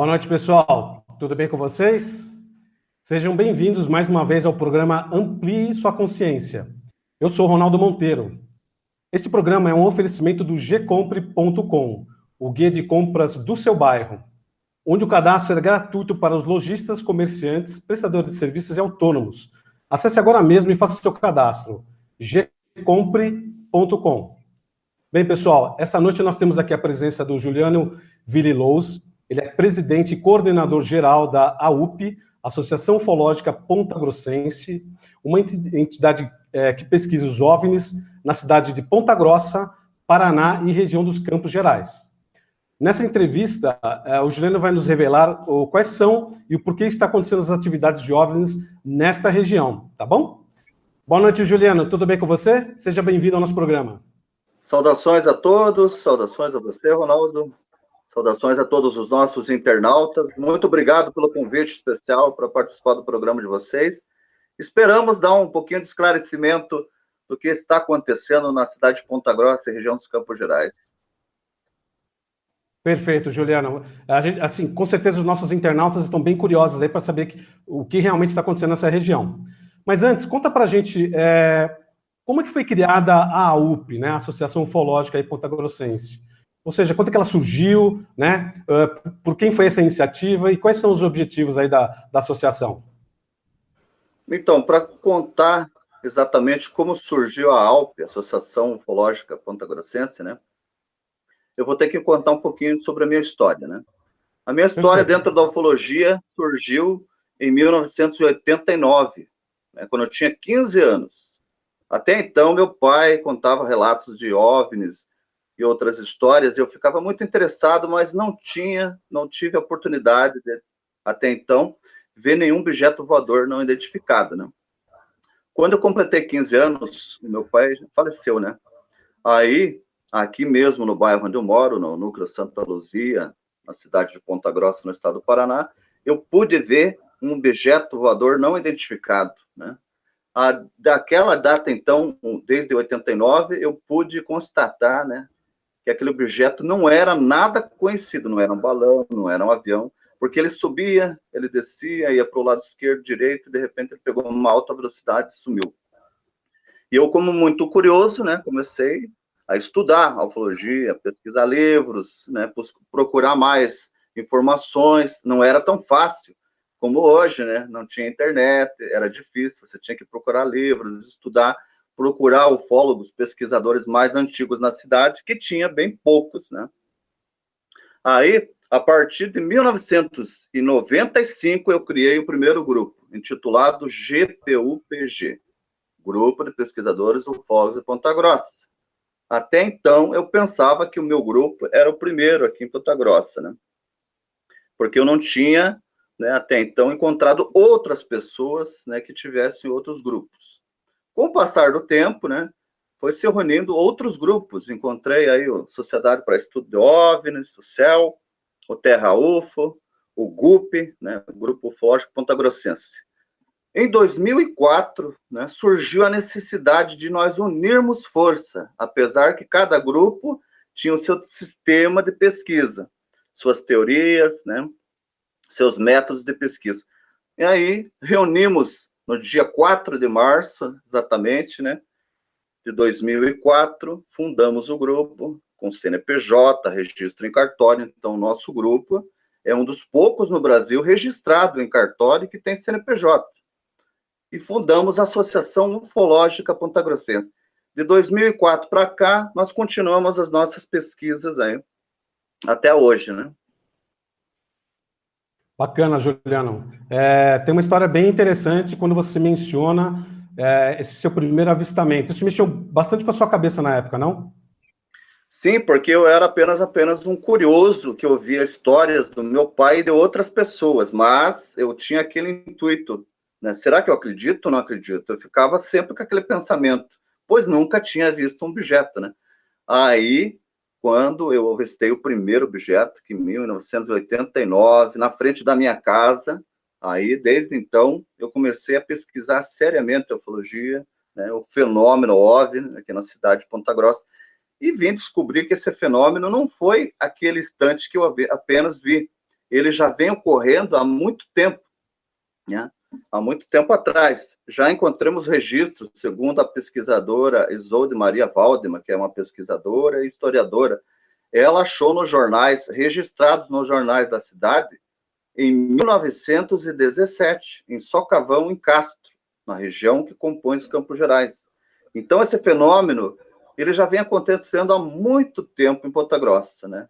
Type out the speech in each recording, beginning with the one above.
Boa noite, pessoal. Tudo bem com vocês? Sejam bem-vindos mais uma vez ao programa Amplie Sua Consciência. Eu sou Ronaldo Monteiro. Este programa é um oferecimento do gcompre.com, o guia de compras do seu bairro, onde o cadastro é gratuito para os lojistas, comerciantes, prestadores de serviços e autônomos. Acesse agora mesmo e faça seu cadastro. gcompre.com. Bem, pessoal, essa noite nós temos aqui a presença do Juliano Virilous. Ele é presidente e coordenador geral da AUP, Associação Ufológica Ponta Grossense, uma entidade que pesquisa os OVNIs na cidade de Ponta Grossa, Paraná e região dos Campos Gerais. Nessa entrevista, o Juliano vai nos revelar quais são e o porquê está acontecendo as atividades de OVNIs nesta região, tá bom? Boa noite, Juliano. Tudo bem com você? Seja bem-vindo ao nosso programa. Saudações a todos, saudações a você, Ronaldo. Saudações a todos os nossos internautas. Muito obrigado pelo convite especial para participar do programa de vocês. Esperamos dar um pouquinho de esclarecimento do que está acontecendo na cidade de Ponta Grossa e região dos Campos Gerais. Perfeito, Juliano. Assim, com certeza os nossos internautas estão bem curiosos aí para saber o que realmente está acontecendo nessa região. Mas antes, conta para a gente como é que foi criada a AUP, né, a Associação Ufológica aí Ponta Grossense. Ou seja, quando é que ela surgiu, né? Por quem foi essa iniciativa e quais são os objetivos aí da associação? Então, para contar exatamente como surgiu a AUP, Associação Ufológica Ponta Grossense, né? Eu vou ter que contar um pouquinho sobre a minha história, né? A minha história dentro da ufologia surgiu em 1989, né, quando eu tinha 15 anos. Até então, meu pai contava relatos de OVNIs e outras histórias, eu ficava muito interessado, mas não tive a oportunidade de, até então, ver nenhum objeto voador não identificado, né? Quando eu completei 15 anos, meu pai faleceu, né? Aí, aqui mesmo no bairro onde eu moro, no núcleo Santa Luzia, na cidade de Ponta Grossa, no estado do Paraná, eu pude ver um objeto voador não identificado, né? Daquela data, então, desde 89, eu pude constatar, né, que aquele objeto não era nada conhecido, não era um balão, não era um avião, porque ele subia, ele descia, ia para o lado esquerdo, direito, e de repente ele pegou uma alta velocidade e sumiu. E eu, como muito curioso, né, comecei a estudar a ufologia, pesquisar livros, né, procurar mais informações. Não era tão fácil como hoje, né? Não tinha internet, era difícil, você tinha que procurar livros, estudar, procurar ufólogos, pesquisadores mais antigos na cidade, que tinha bem poucos, né? Aí, a partir de 1995, eu criei o primeiro grupo, intitulado GPUPG, Grupo de Pesquisadores Ufólogos de Ponta Grossa. Até então, eu pensava que o meu grupo era o primeiro aqui em Ponta Grossa, né? Porque eu não tinha, né, até então, encontrado outras pessoas, né, que tivessem outros grupos. Com o passar do tempo, né, foi se reunindo outros grupos. Encontrei aí a Sociedade para Estudo de OVNIs, o CEL, o Terra UFO, o GUP, né, o Grupo Ufológico Ponta Grossense. Em 2004, né, surgiu a necessidade de nós unirmos força, apesar que cada grupo tinha o seu sistema de pesquisa, suas teorias, né, seus métodos de pesquisa. E aí, reunimos no dia 4 de março, exatamente, né, de 2004, fundamos o grupo com CNPJ, registro em cartório. Então, o nosso grupo é um dos poucos no Brasil registrado em cartório que tem CNPJ. E fundamos a Associação Ufológica Ponta Grossense. De 2004 para cá, nós continuamos as nossas pesquisas aí, até hoje, né? Bacana, Juliano. Tem uma história bem interessante quando você menciona esse seu primeiro avistamento. Isso mexeu bastante com a sua cabeça na época, não? Sim, porque eu era apenas um curioso que ouvia histórias do meu pai e de outras pessoas, mas eu tinha aquele intuito, né? Será que eu acredito ou não acredito? Eu ficava sempre com aquele pensamento, pois nunca tinha visto um objeto, né? Aí, quando eu avistei o primeiro objeto, que em 1989, na frente da minha casa, aí, desde então, eu comecei a pesquisar seriamente a ufologia, né, o fenômeno OVNI, aqui na cidade de Ponta Grossa, e vim descobrir que esse fenômeno não foi aquele instante que eu apenas vi. ele já vem ocorrendo há muito tempo, né? Há muito tempo atrás. Já encontramos registros, segundo a pesquisadora Isolde Maria Waldman, que é uma pesquisadora e historiadora, ela achou nos jornais, registrados nos jornais da cidade, em 1917, em Socavão, em Castro, na região que compõe os Campos Gerais. Então, esse fenômeno, ele já vem acontecendo há muito tempo em Ponta Grossa, né?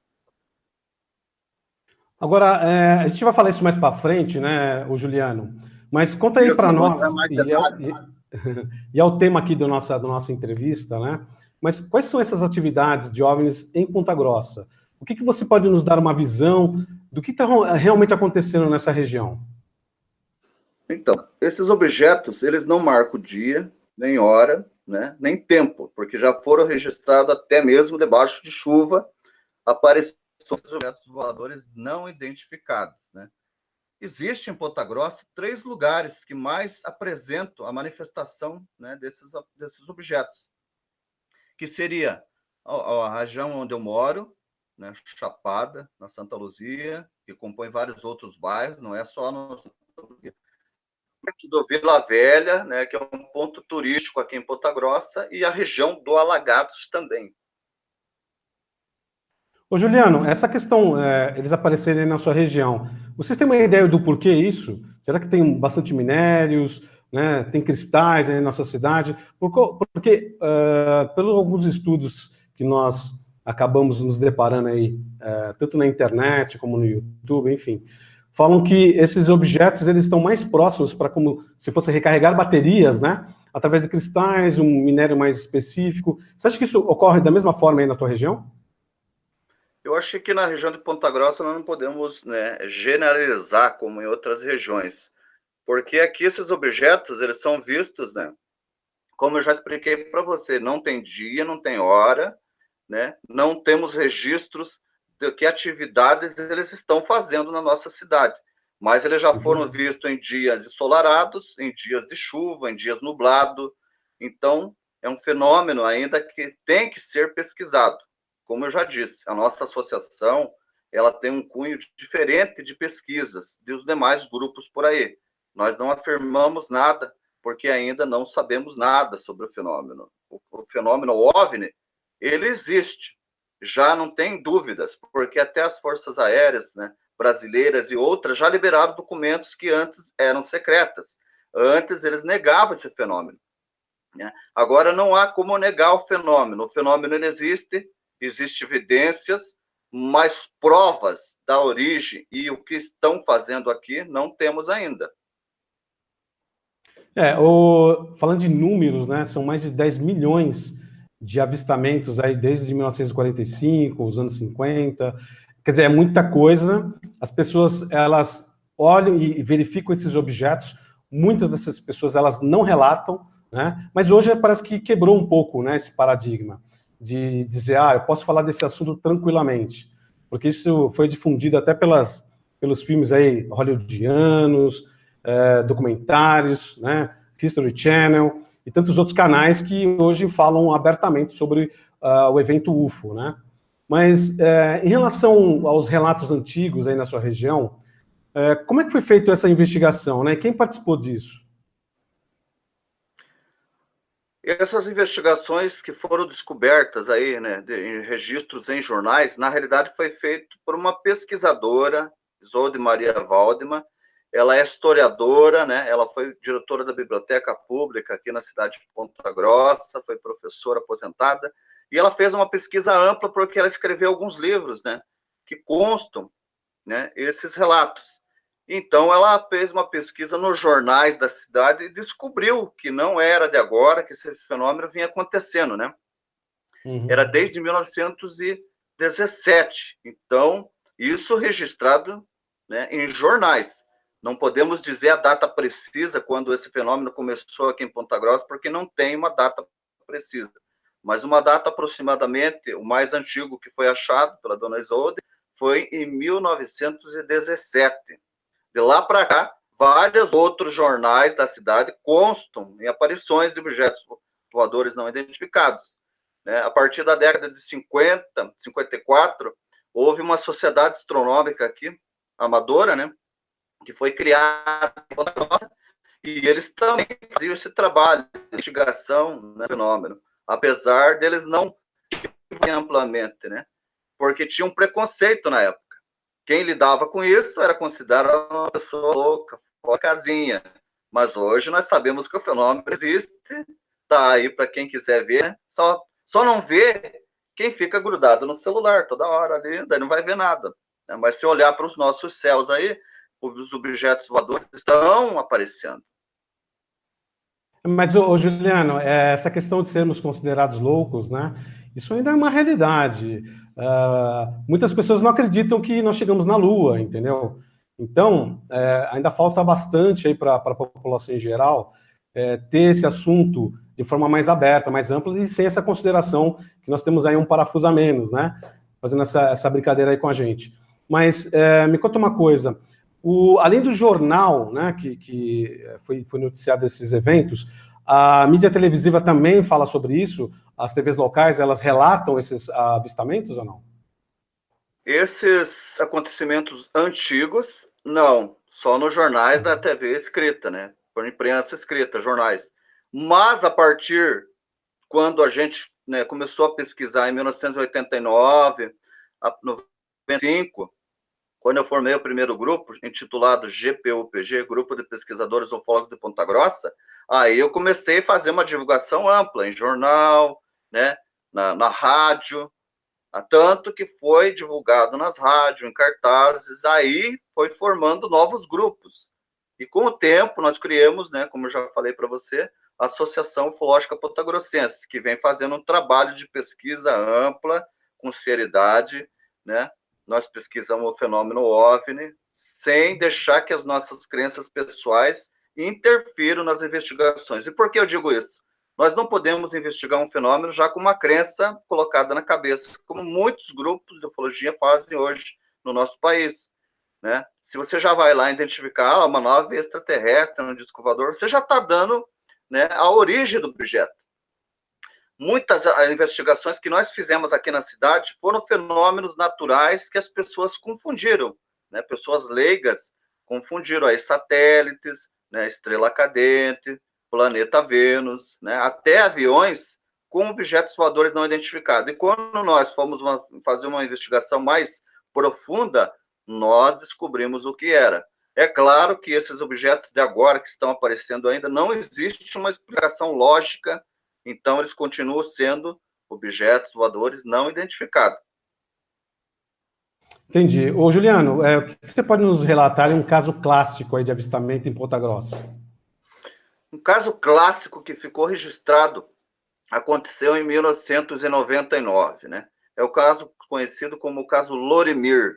Agora, a gente vai falar isso mais para frente, né, o Juliano? Mas conta aí para nós, e é o tema aqui da nossa entrevista, né? Mas quais são essas atividades de OVNIs em Ponta Grossa? O que você pode nos dar uma visão do que está realmente acontecendo nessa região? Então, esses objetos, eles não marcam dia, nem hora, né, nem tempo, porque já foram registrados até mesmo debaixo de chuva, apareceram objetos voadores não identificados, né? Existe em Ponta Grossa 3 lugares que mais apresentam a manifestação, né, desses objetos, que seria a região onde eu moro, né, Chapada, na Santa Luzia, que compõe vários outros bairros, não é só no Santa Luzia. Do Vila Velha, né, que é um ponto turístico aqui em Ponta Grossa, e a região do Alagados também. Ô Juliano, essa questão, eles aparecerem na sua região, vocês têm uma ideia do porquê isso? Será que tem bastante minérios, né, tem cristais aí na nossa cidade? Porque pelos alguns estudos que nós acabamos nos deparando aí, tanto na internet como no YouTube, enfim, falam que esses objetos eles estão mais próximos para como se fosse recarregar baterias, né, através de cristais, um minério mais específico. Você acha que isso ocorre da mesma forma aí na tua região? Eu acho que na região de Ponta Grossa nós não podemos, né, generalizar como em outras regiões, porque aqui esses objetos eles são vistos, né, como eu já expliquei para você, não tem dia, não tem hora, né, não temos registros de que atividades eles estão fazendo na nossa cidade, mas eles já foram vistos em dias ensolarados, em dias de chuva, em dias nublados. Então é um fenômeno ainda que tem que ser pesquisado. Como eu já disse, a nossa associação ela tem um cunho diferente de pesquisas dos demais grupos por aí. Nós não afirmamos nada, porque ainda não sabemos nada sobre o fenômeno. O fenômeno OVNI, ele existe, já não tem dúvidas, porque até as forças aéreas, né, brasileiras e outras já liberaram documentos que antes eram secretas. Antes eles negavam esse fenômeno, né? Agora não há como negar o fenômeno ele existe, existem evidências, mas provas da origem e o que estão fazendo aqui não temos ainda. Falando de números, né, são mais de 10 milhões de avistamentos aí desde 1945, os anos 50. Quer dizer, é muita coisa. As pessoas, elas olham e verificam esses objetos. Muitas dessas pessoas, elas não relatam, né? Mas hoje parece que quebrou um pouco, né, esse paradigma de dizer, eu posso falar desse assunto tranquilamente, porque isso foi difundido até pelos filmes aí hollywoodianos, documentários, né, History Channel e tantos outros canais que hoje falam abertamente sobre o evento UFO, né? Mas em relação aos relatos antigos aí na sua região, como é que foi feita essa investigação, né? Quem participou disso? Essas investigações que foram descobertas aí, né, em registros em jornais, na realidade foi feito por uma pesquisadora, Isolde Maria Waldman. Ela é historiadora, né? Ela foi diretora da Biblioteca Pública aqui na cidade de Ponta Grossa, foi professora aposentada, e ela fez uma pesquisa ampla porque ela escreveu alguns livros, né, que constam, né, esses relatos. Então, ela fez uma pesquisa nos jornais da cidade e descobriu que não era de agora que esse fenômeno vinha acontecendo, né? Era desde 1917. Então, isso registrado, né, em jornais. Não podemos dizer a data precisa quando esse fenômeno começou aqui em Ponta Grossa, porque não tem uma data precisa. Mas uma data aproximadamente, o mais antigo que foi achado pela dona Isolde, foi em 1917. De lá para cá, vários outros jornais da cidade constam em aparições de objetos voadores não identificados. A partir da década de 50, 54, houve uma sociedade astronômica aqui, amadora, né, que foi criada em Ponta Grossa, e eles também faziam esse trabalho de investigação do fenômeno, apesar deles não amplamente, né, porque tinha um preconceito na época. Quem lidava com isso era considerado uma pessoa louca, fora casinha. Mas hoje nós sabemos que o fenômeno existe, está aí para quem quiser ver, né? Só não vê quem fica grudado no celular toda hora ali, daí não vai ver nada. Né? Mas se olhar para os nossos céus aí, os objetos voadores estão aparecendo. Mas, Juliano, essa questão de sermos considerados loucos, né? Isso ainda é uma realidade. Muitas pessoas não acreditam que nós chegamos na Lua, entendeu? Então, ainda falta bastante aí para a população em geral ter esse assunto de forma mais aberta, mais ampla e sem essa consideração que nós temos aí um parafuso a menos, né? Fazendo essa brincadeira aí com a gente. Mas me conta uma coisa. Além do jornal, né, que foi noticiado desses eventos, a mídia televisiva também fala sobre isso? As TVs locais, elas relatam esses avistamentos ou não? Esses acontecimentos antigos, não. Só nos jornais da TV escrita, né? Por imprensa escrita, jornais. Mas a partir quando a gente, né, começou a pesquisar em 1989, 95, quando eu formei o primeiro grupo, intitulado GPUPG, Grupo de Pesquisadores Ufólogos de Ponta Grossa, aí eu comecei a fazer uma divulgação ampla em jornal, né, na rádio, tanto que foi divulgado nas rádios, em cartazes, aí foi formando novos grupos. E com o tempo nós criamos, né, como eu já falei para você, a Associação Ufológica Pontagrossense, que vem fazendo um trabalho de pesquisa ampla, com seriedade, né? Nós pesquisamos o fenômeno OVNI, sem deixar que as nossas crenças pessoais interfiram nas investigações. E por que eu digo isso? Nós não podemos investigar um fenômeno já com uma crença colocada na cabeça, como muitos grupos de ufologia fazem hoje no nosso país, né? Se você já vai lá identificar uma nave extraterrestre no disco voador, você já está dando, né, a origem do objeto. Muitas investigações que nós fizemos aqui na cidade foram fenômenos naturais que as pessoas confundiram, né? Pessoas leigas confundiram aí satélites, né, estrela cadente, planeta Vênus, né, até aviões com objetos voadores não identificados. E quando nós fomos fazer uma investigação mais profunda, nós descobrimos o que era. É claro que esses objetos de agora que estão aparecendo ainda não existe uma explicação lógica, então eles continuam sendo objetos voadores não identificados. Entendi. Ô, Juliano, o que você pode nos relatar em um caso clássico aí de avistamento em Ponta Grossa? Um caso clássico que ficou registrado aconteceu em 1999, né? É o caso conhecido como o caso Lorimir.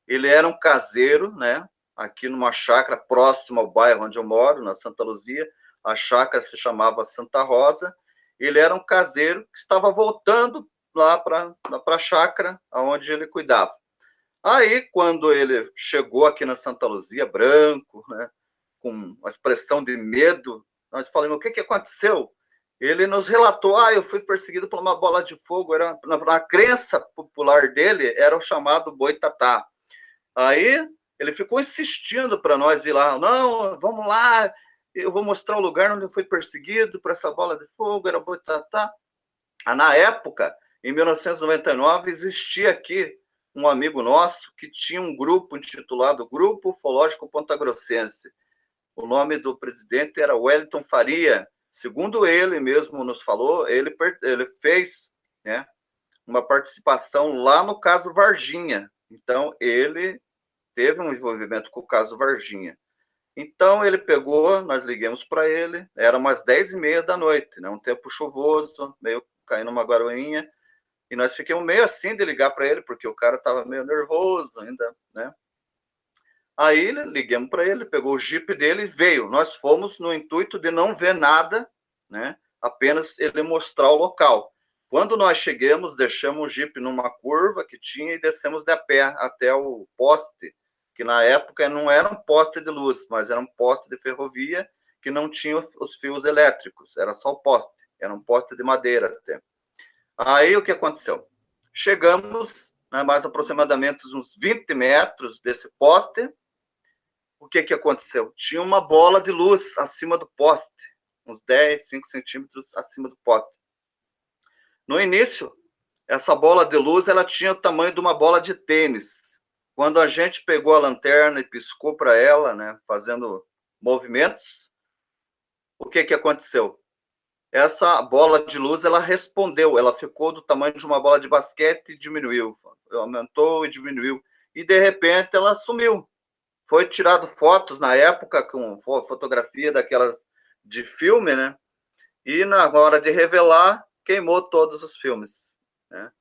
Ele era um caseiro, né? Aqui numa chácara próxima ao bairro onde eu moro, na Santa Luzia. A chácara se chamava Santa Rosa. Ele era um caseiro que estava voltando lá para a chácara onde ele cuidava. Aí, quando ele chegou aqui na Santa Luzia, branco, né, com uma expressão de medo, nós falamos, o que aconteceu? Ele nos relatou, eu fui perseguido por uma bola de fogo, na crença popular dele, era o chamado boitatá. Aí, ele ficou insistindo para nós ir lá, não, vamos lá, eu vou mostrar o lugar onde eu fui perseguido por essa bola de fogo, era o boitatá. Na época, em 1999, existia aqui um amigo nosso que tinha um grupo intitulado Grupo Ufológico Pontagrossense. O nome do presidente era Wellington Faria. Segundo ele mesmo nos falou, ele fez, né, uma participação lá no caso Varginha. Então, ele teve um envolvimento com o caso Varginha. Então, ele pegou, nós ligamos para ele, era umas 10h30 da noite, né, um tempo chuvoso, meio caindo uma garoinha, e nós ficamos meio assim de ligar para ele, porque o cara estava meio nervoso ainda, né? Aí ligamos para ele, pegou o Jeep dele e veio. Nós fomos no intuito de não ver nada, né? Apenas ele mostrar o local. Quando nós chegamos, deixamos o Jeep numa curva que tinha e descemos de pé até o poste, que na época não era um poste de luz, mas era um poste de ferrovia que não tinha os fios elétricos, era só o poste, era um poste de madeira até. Aí o que aconteceu? Chegamos né, mais aproximadamente uns 20 metros desse poste. O que aconteceu? Tinha uma bola de luz acima do poste, uns 10, 5 centímetros acima do poste. No início, essa bola de luz ela tinha o tamanho de uma bola de tênis. Quando a gente pegou a lanterna e piscou para ela, né, fazendo movimentos, o que aconteceu? Essa bola de luz ela respondeu, ela ficou do tamanho de uma bola de basquete e diminuiu, aumentou e diminuiu, e de repente ela sumiu. Foi tirado fotos na época com fotografia daquelas de filme, né? E na hora de revelar, queimou todos os filmes, né?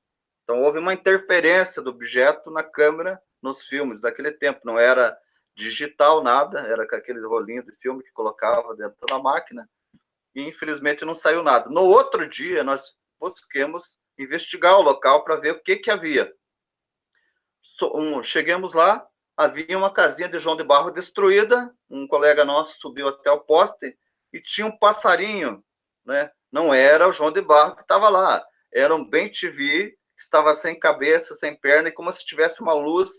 Então houve uma interferência do objeto na câmera nos filmes daquele tempo. Não era digital nada, era com aquele rolinho de filme que colocava dentro da máquina. E infelizmente não saiu nada. No outro dia, nós buscamos investigar o local para ver o que havia. Chegamos lá, havia uma casinha de João de Barro destruída, um colega nosso subiu até o poste e tinha um passarinho, né? Não era o João de Barro que estava lá, era um bem-te-vi que estava sem cabeça, sem perna, e como se tivesse uma luz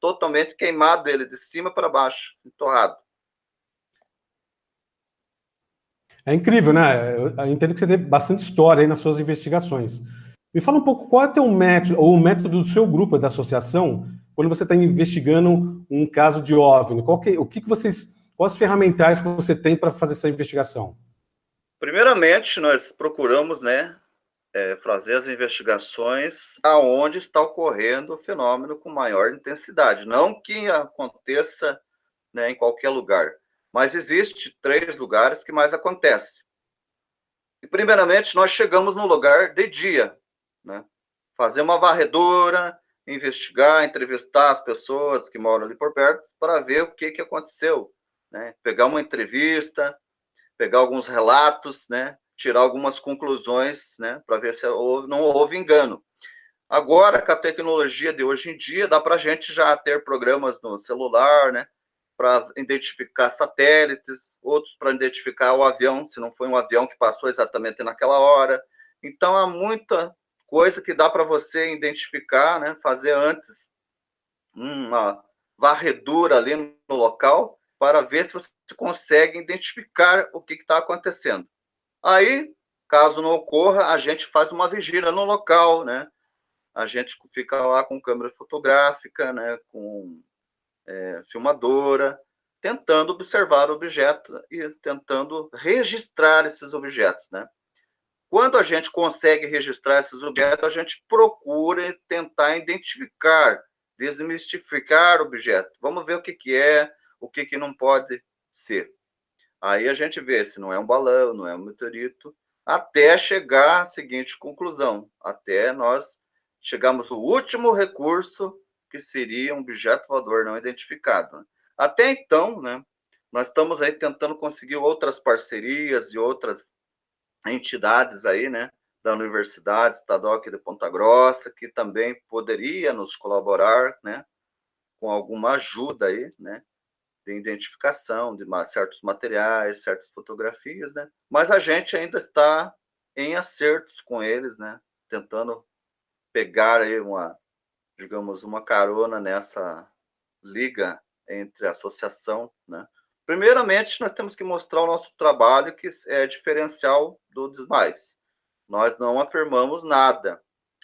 totalmente queimada dele, de cima para baixo, entorrado. É incrível, né? Eu entendo que você tem bastante história aí nas suas investigações. Me fala um pouco qual é o teu método, ou o método do seu grupo, da associação, quando você está investigando um caso de OVNI. Quais ferramentais que você tem para fazer essa investigação? Primeiramente, nós procuramos, né, fazer as investigações aonde está ocorrendo o fenômeno com maior intensidade. Não que aconteça, né, em qualquer lugar, mas existe 3 lugares que mais acontece. E, primeiramente, nós chegamos no lugar de dia, né? Fazer uma varredura, investigar, entrevistar as pessoas que moram ali por perto para ver o que aconteceu, né? Pegar uma entrevista, pegar alguns relatos, né? Tirar algumas conclusões, né? Para ver se não houve engano. Agora, com a tecnologia de hoje em dia, dá para a gente já ter programas no celular, né? Para identificar satélites, outros para identificar o avião, se não foi um avião que passou exatamente naquela hora. Então, há muita coisa que dá para você identificar, né? Fazer antes uma varredura ali no local para ver se você consegue identificar o que está acontecendo. Aí, caso não ocorra, a gente faz uma vigília no local, né? A gente fica lá com câmera fotográfica, né? Com filmadora, tentando observar o objeto e tentando registrar esses objetos, né? Quando a gente consegue registrar esses objetos, a gente procura tentar identificar, desmistificar o objeto. Vamos ver o que é, o que não pode ser. Aí a gente vê se não é um balão, não é um meteorito, até chegar à seguinte conclusão, até nós chegamos ao último recurso, que seria um objeto voador não identificado. Até então, né, nós estamos aí tentando conseguir outras parcerias e outras entidades aí, né, da Universidade Estadual aqui de Ponta Grossa, que também poderia nos colaborar, né, com alguma ajuda aí, né, de identificação de certos materiais, certas fotografias, né, mas a gente ainda está em acertos com eles, né, tentando pegar aí digamos, uma carona nessa liga entre a associação, né? Primeiramente, nós temos que mostrar o nosso trabalho, que é diferencial dos demais. Nós não afirmamos nada,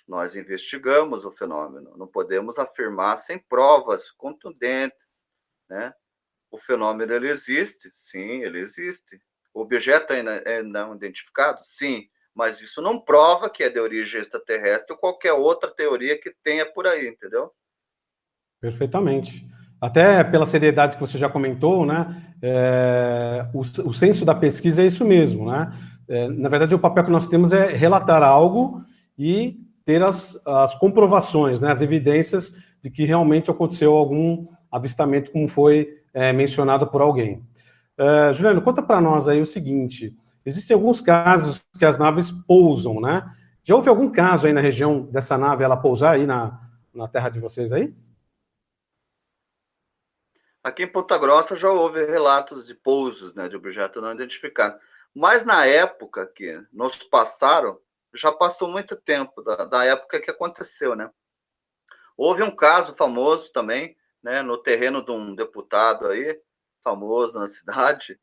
nós investigamos o fenômeno. Não podemos afirmar sem provas contundentes, né? O fenômeno, ele existe? Sim, ele existe. O objeto ainda é não identificado? Sim, mas isso não prova que é de origem extraterrestre ou qualquer outra teoria que tenha por aí, entendeu? Perfeitamente. Até pela seriedade que você já comentou, né? O senso da pesquisa é isso mesmo, né? Na verdade, o papel que nós temos é relatar algo e ter as comprovações, né? As evidências de que realmente aconteceu algum avistamento, como foi mencionado por alguém. Juliano, conta para nós aí o seguinte: existem alguns casos que as naves pousam, né? Já houve algum caso aí na região dessa nave ela pousar aí na terra de vocês aí? Aqui em Ponta Grossa já houve relatos de pousos, né, de objeto não identificado. Mas na época que nos passaram, já passou muito tempo da época que aconteceu, né? Houve um caso famoso também, né, no terreno de um deputado aí, famoso na cidade,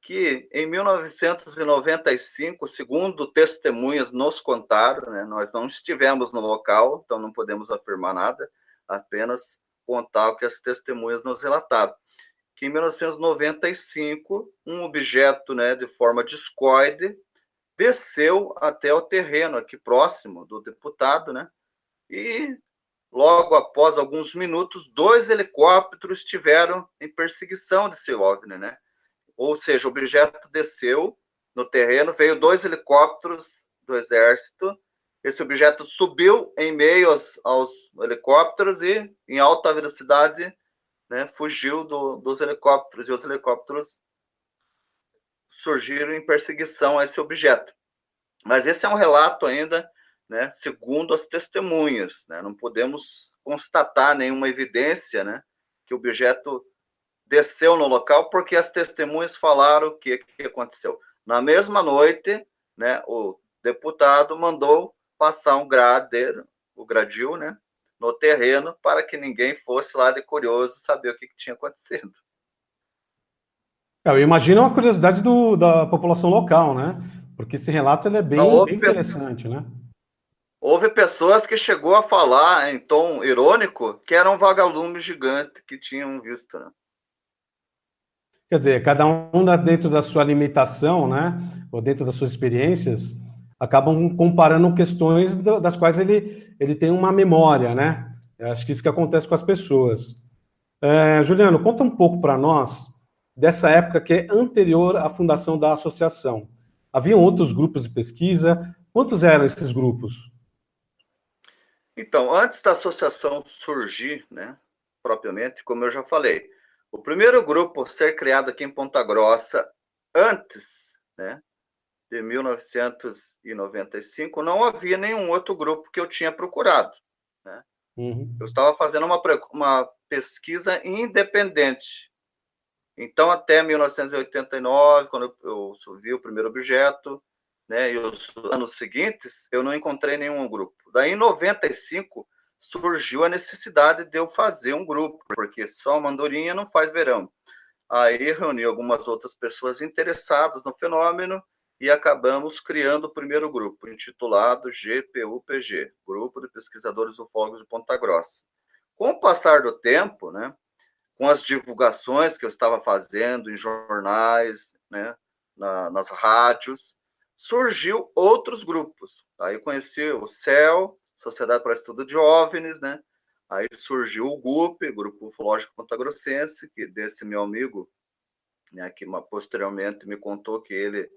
que em 1995, segundo testemunhas nos contaram, né, nós não estivemos no local, então não podemos afirmar nada, apenas contar o que as testemunhas nos relataram, que em 1995, um objeto, né, de forma discoide desceu até o terreno aqui próximo do deputado, né, e logo após alguns minutos, 2 helicópteros estiveram em perseguição desse OVNI, né? Ou seja, o objeto desceu no terreno, veio 2 helicópteros do Exército, esse objeto subiu em meio aos helicópteros e, em alta velocidade, né, fugiu dos helicópteros, e os helicópteros surgiram em perseguição a esse objeto. Mas esse é um relato ainda, né, segundo as testemunhas, né? Não podemos constatar nenhuma evidência, né, que o objeto desceu no local, porque as testemunhas falaram o que aconteceu. Na mesma noite, né, o deputado mandou passar um gradeiro, o gradil, né, no terreno, para que ninguém fosse lá de curioso saber o que tinha acontecido. Eu imagino a curiosidade da população local, né? Porque esse relato ele é Não, bem interessante, né? houve pessoas que chegou a falar em tom irônico que era um vagalume gigante que tinham visto, né? Quer dizer, cada um dentro da sua limitação, né? Ou dentro das suas experiências, acabam comparando questões das quais ele tem uma memória, né? Eu acho que isso que acontece com as pessoas. Juliano, conta um pouco para nós dessa época que é anterior à fundação da associação. Haviam outros grupos de pesquisa? Quantos eram esses grupos? Então, antes da associação surgir, né, propriamente, como eu já falei, o primeiro grupo a ser criado aqui em Ponta Grossa, antes, né, de 1995, não havia nenhum outro grupo que eu tinha procurado, né? Uhum. Eu estava fazendo uma pesquisa independente. Então, até 1989, quando eu vi o primeiro objeto, né, e os anos seguintes, eu não encontrei nenhum grupo. Daí, em 95, surgiu a necessidade de eu fazer um grupo, porque só uma andorinha não faz verão. Aí, reuni algumas outras pessoas interessadas no fenômeno e acabamos criando o primeiro grupo, intitulado GPUPG, Grupo de Pesquisadores Ufólogos de Ponta Grossa. Com o passar do tempo, né, com as divulgações que eu estava fazendo em jornais, né, nas rádios, surgiu outros grupos. Aí eu conheci o CEL, Sociedade para Estudo de OVNIs, né? Aí surgiu o GUP, Grupo Ufológico Pontagrossense, que desse meu amigo, né, que posteriormente me contou que ele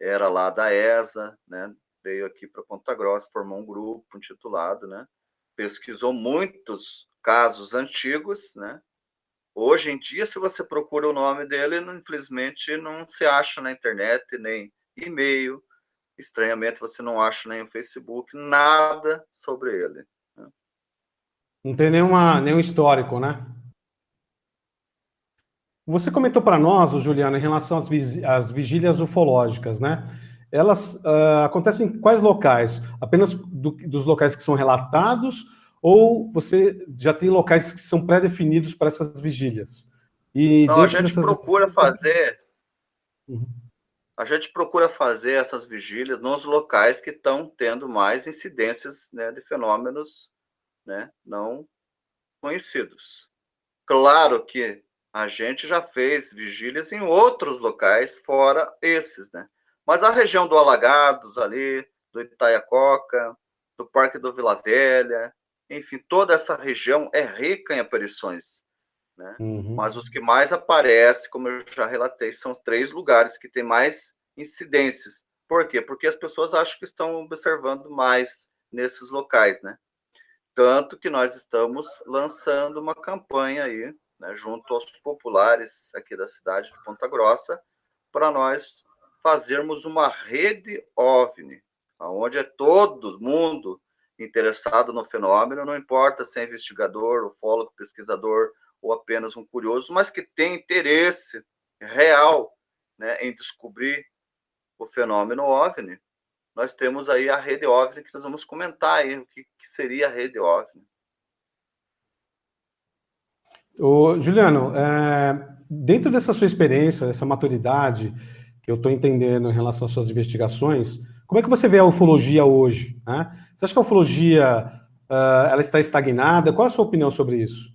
era lá da ESA, né? Veio aqui para Ponta Grossa, formou um grupo intitulado, né? Pesquisou muitos casos antigos, né? Hoje em dia, se você procura o nome dele, infelizmente não se acha na internet, nem e-mail. Estranhamente, você não acha nem no Facebook, nada sobre ele. Não tem nenhum histórico, né? Você comentou para nós, Juliana, em relação às vigílias ufológicas, né? Elas acontecem em quais locais? Apenas dos locais que são relatados, ou você já tem locais que são pré-definidos para essas vigílias? E Não, dentro dessas uhum. A gente procura fazer essas vigílias nos locais que estão tendo mais incidências, né, de fenômenos, né, não conhecidos. Claro que a gente já fez vigílias em outros locais fora esses, né? Mas a região do Alagados ali, do Itaiacoca, do Parque do Vila Velha, enfim, toda essa região é rica em aparições, né? Uhum. Mas os que mais aparecem, como eu já relatei, são 3 lugares que têm mais incidências. Por quê? Porque as pessoas acham que estão observando mais nesses locais, né? Tanto que nós estamos lançando uma campanha aí, né, junto aos populares aqui da cidade de Ponta Grossa, para nós fazermos uma rede OVNI, onde é todo mundo interessado no fenômeno, não importa se é investigador, ufólogo, pesquisador ou apenas um curioso, mas que tem interesse real, né, em descobrir o fenômeno OVNI. Nós temos aí a rede OVNI, que nós vamos comentar aí o que seria a rede OVNI. Ô, Juliano, dentro dessa sua experiência, dessa maturidade que eu estou entendendo em relação às suas investigações, como é que você vê a ufologia hoje, né? Você acha que a ufologia ela está estagnada? Qual é a sua opinião sobre isso?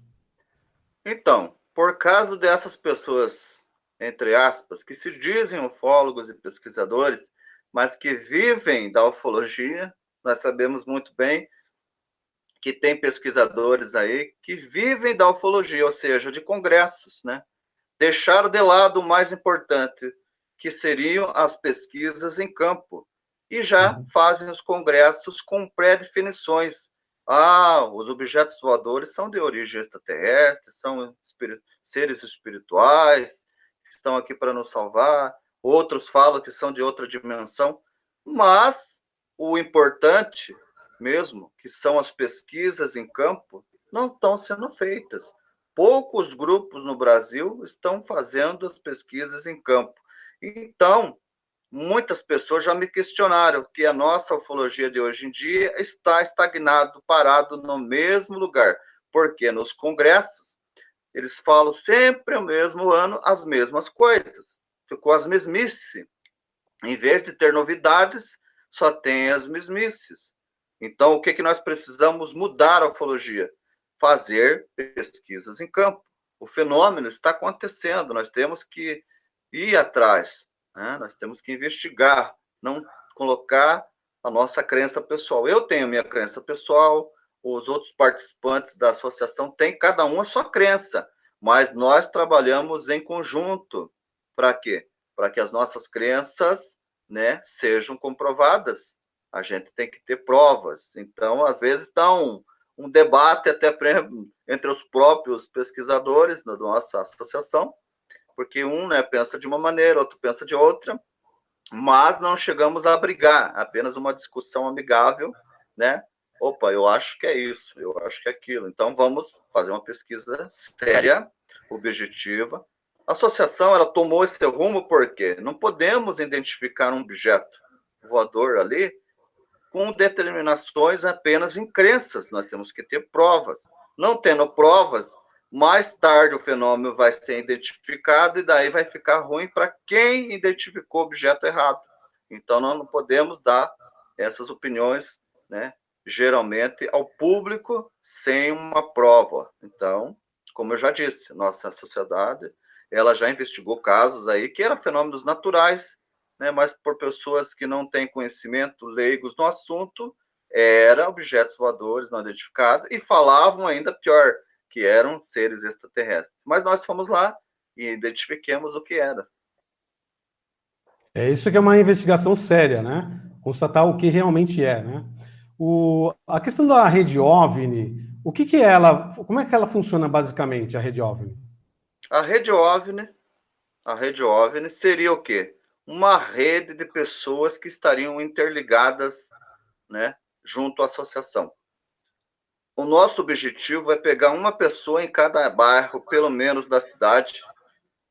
Então, por causa dessas pessoas, entre aspas, que se dizem ufólogos e pesquisadores, mas que vivem da ufologia, nós sabemos muito bem que tem pesquisadores aí que vivem da ufologia, ou seja, de congressos, né? Deixaram de lado o mais importante, que seriam as pesquisas em campo, e já Uhum. fazem os congressos com pré-definições. Ah, os objetos voadores são de origem extraterrestre, são seres espirituais, que estão aqui para nos salvar. Outros falam que são de outra dimensão, mas o importante mesmo, que são as pesquisas em campo, não estão sendo feitas. Poucos grupos no Brasil estão fazendo as pesquisas em campo. Então, muitas pessoas já me questionaram que a nossa ufologia de hoje em dia está estagnado, parado no mesmo lugar, porque nos congressos eles falam sempre o mesmo ano as mesmas coisas. Ficou as mesmices. Em vez de ter novidades, só tem as mesmices. Então, o que nós precisamos mudar a ufologia? Fazer pesquisas em campo. O fenômeno está acontecendo, nós temos que ir atrás, né? Nós temos que investigar, não colocar a nossa crença pessoal. Eu tenho a minha crença pessoal, os outros participantes da associação têm cada um a sua crença, mas nós trabalhamos em conjunto. Para quê? Para que as nossas crenças, né, sejam comprovadas. A gente tem que ter provas. Então, às vezes, está um debate até entre os próprios pesquisadores da nossa associação, porque um, né, pensa de uma maneira, outro pensa de outra, mas não chegamos a brigar, apenas uma discussão amigável, né? Opa, eu acho que é isso, eu acho que é aquilo. Então, vamos fazer uma pesquisa séria, objetiva. A associação, ela tomou esse rumo porque não podemos identificar um objeto voador ali com determinações apenas em crenças, nós temos que ter provas. Não tendo provas, mais tarde o fenômeno vai ser identificado e daí vai ficar ruim para quem identificou o objeto errado. Então, nós não podemos dar essas opiniões, né, geralmente ao público sem uma prova. Então, como eu já disse, nossa sociedade, ela já investigou casos aí que eram fenômenos naturais, né, mas por pessoas que não têm conhecimento, leigos no assunto, eram objetos voadores não identificados e falavam ainda pior, que eram seres extraterrestres. Mas nós fomos lá e identifiquemos o que era. É isso que é uma investigação séria, né? Constatar o que realmente é, né? A questão da rede OVNI, o que que é ela, como é que ela funciona basicamente, a rede OVNI? A rede OVNI, a rede OVNI seria o quê? Uma rede de pessoas que estariam interligadas, né, junto à associação. O nosso objetivo é pegar uma pessoa em cada bairro, pelo menos da cidade,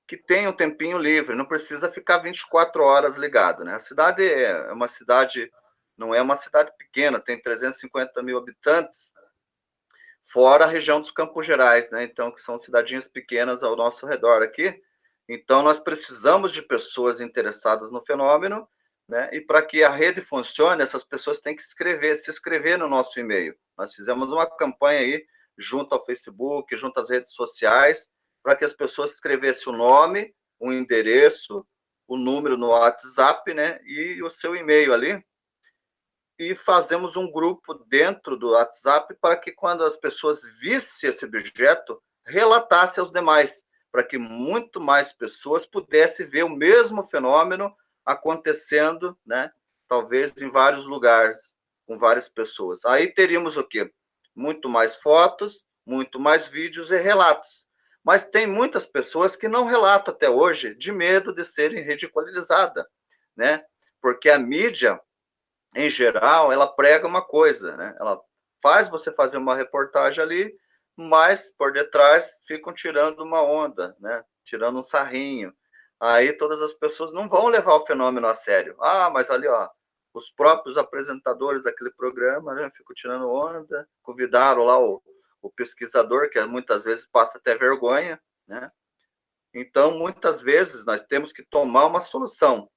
que tenha um tempinho livre, não precisa ficar 24 horas ligado, né? A cidade é uma cidade, não é uma cidade pequena, tem 350 mil habitantes, fora a região dos Campos Gerais, né? Então, que são cidadinhas pequenas ao nosso redor aqui. Então, nós precisamos de pessoas interessadas no fenômeno, né? E para que a rede funcione, essas pessoas têm que se inscrever no nosso e-mail. Nós fizemos uma campanha aí, junto ao Facebook, junto às redes sociais, para que as pessoas escrevessem o nome, o endereço, o número no WhatsApp, né? E o seu e-mail ali. E fazemos um grupo dentro do WhatsApp para que, quando as pessoas vissem esse objeto, relatasse aos demais, para que muito mais pessoas pudessem ver o mesmo fenômeno acontecendo, né? Talvez em vários lugares, com várias pessoas. Aí teríamos o quê? Muito mais fotos, muito mais vídeos e relatos. Mas tem muitas pessoas que não relatam até hoje, de medo de serem ridicularizadas, né? Porque a mídia, em geral, ela prega uma coisa, né? Ela faz você fazer uma reportagem ali, mas por detrás ficam tirando uma onda, né? Tirando um sarrinho. Aí todas as pessoas não vão levar o fenômeno a sério. Ah, mas ali, ó, os próprios apresentadores daquele programa, né, ficam tirando onda, convidaram lá o pesquisador, que muitas vezes passa até vergonha, né? Então, muitas vezes, nós temos que tomar uma solução.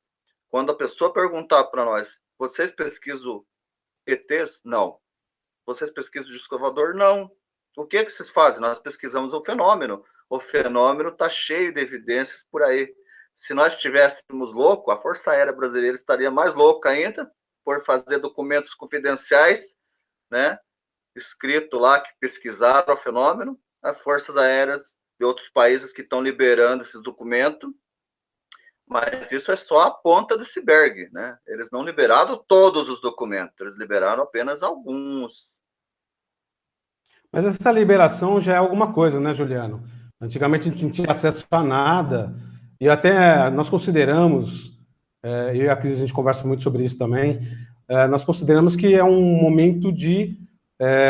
Quando a pessoa perguntar para nós, vocês pesquisam ETs? Não. Vocês pesquisam disco voador? Não. O que vocês fazem? Nós pesquisamos o fenômeno. O fenômeno está cheio de evidências por aí. Se nós estivéssemos loucos, a Força Aérea Brasileira estaria mais louca ainda por fazer documentos confidenciais, né? Escrito lá que pesquisaram o fenômeno. As Forças Aéreas de outros países que estão liberando esses documentos, mas isso é só a ponta do iceberg, né? Eles não liberaram todos os documentos, eles liberaram apenas alguns. Mas essa liberação já é alguma coisa, né, Juliano? Antigamente a gente não tinha acesso a nada, e até nós consideramos, eu e a Cris, a gente conversa muito sobre isso também, nós consideramos que é um momento de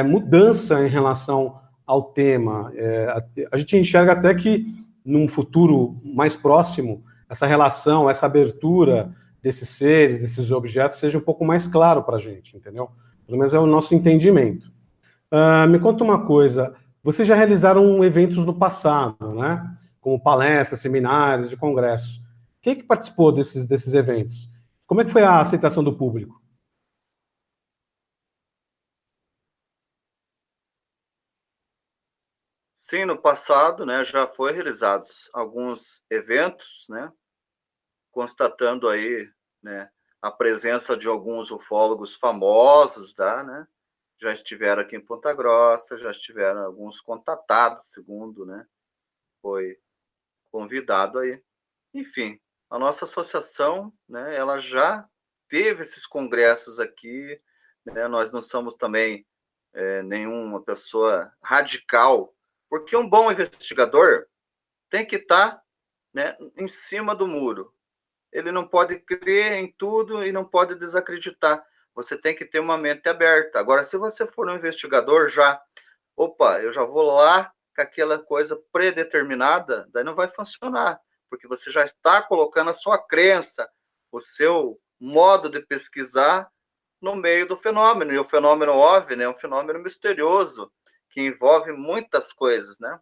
mudança em relação ao tema. A gente enxerga até que, num futuro mais próximo, essa relação, essa abertura desses seres, desses objetos, seja um pouco mais claro para a gente, entendeu? Pelo menos é o nosso entendimento. Me conta uma coisa, vocês já realizaram eventos no passado, né? Como palestras, seminários e congressos. Quem é que participou desses eventos? Como é que foi a aceitação do público? Sim, no passado, né, já foi realizados alguns eventos, né, constatando aí, né, a presença de alguns ufólogos famosos, né, já estiveram aqui em Ponta Grossa, já estiveram alguns contatados, segundo, né, foi convidado aí. Enfim, a nossa associação, né, ela já teve esses congressos aqui, né, nós não somos também nenhuma pessoa radical, porque um bom investigador tem que estar, né, em cima do muro. Ele não pode crer em tudo e não pode desacreditar. Você tem que ter uma mente aberta. Agora, se você for um investigador eu já vou lá com aquela coisa predeterminada, daí não vai funcionar, porque você já está colocando a sua crença, o seu modo de pesquisar no meio do fenômeno. E o fenômeno OVNI é um fenômeno misterioso, que envolve muitas coisas, né?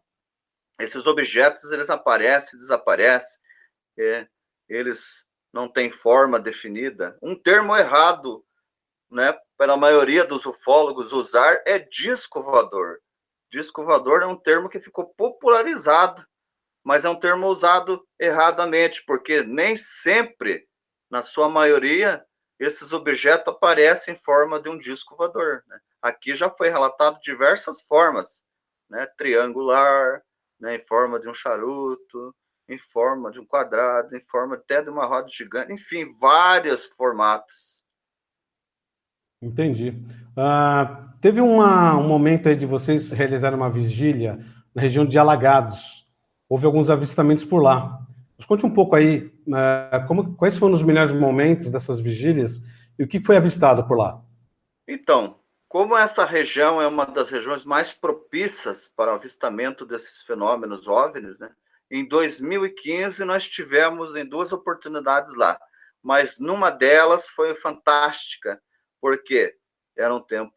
Esses objetos, eles aparecem, desaparecem, eles não têm forma definida. Um termo errado, né, para a maioria dos ufólogos usar é disco voador. Disco voador é um termo que ficou popularizado, mas é um termo usado erradamente, porque nem sempre, na sua maioria, esses objetos aparecem em forma de um disco voador, né? Aqui já foi relatado diversas formas, né? Triangular, né? Em forma de um charuto, em forma de um quadrado, em forma até de uma roda gigante, enfim, vários formatos. Entendi. Teve um momento aí de vocês realizarem uma vigília na região de Alagados. Houve alguns avistamentos por lá. Nos conte um pouco aí, quais foram os melhores momentos dessas vigílias e o que foi avistado por lá? Então, como essa região é uma das regiões mais propícias para o avistamento desses fenômenos OVNIs, né? Em 2015 nós tivemos em 2 oportunidades lá, mas numa delas foi fantástica, porque era um tempo,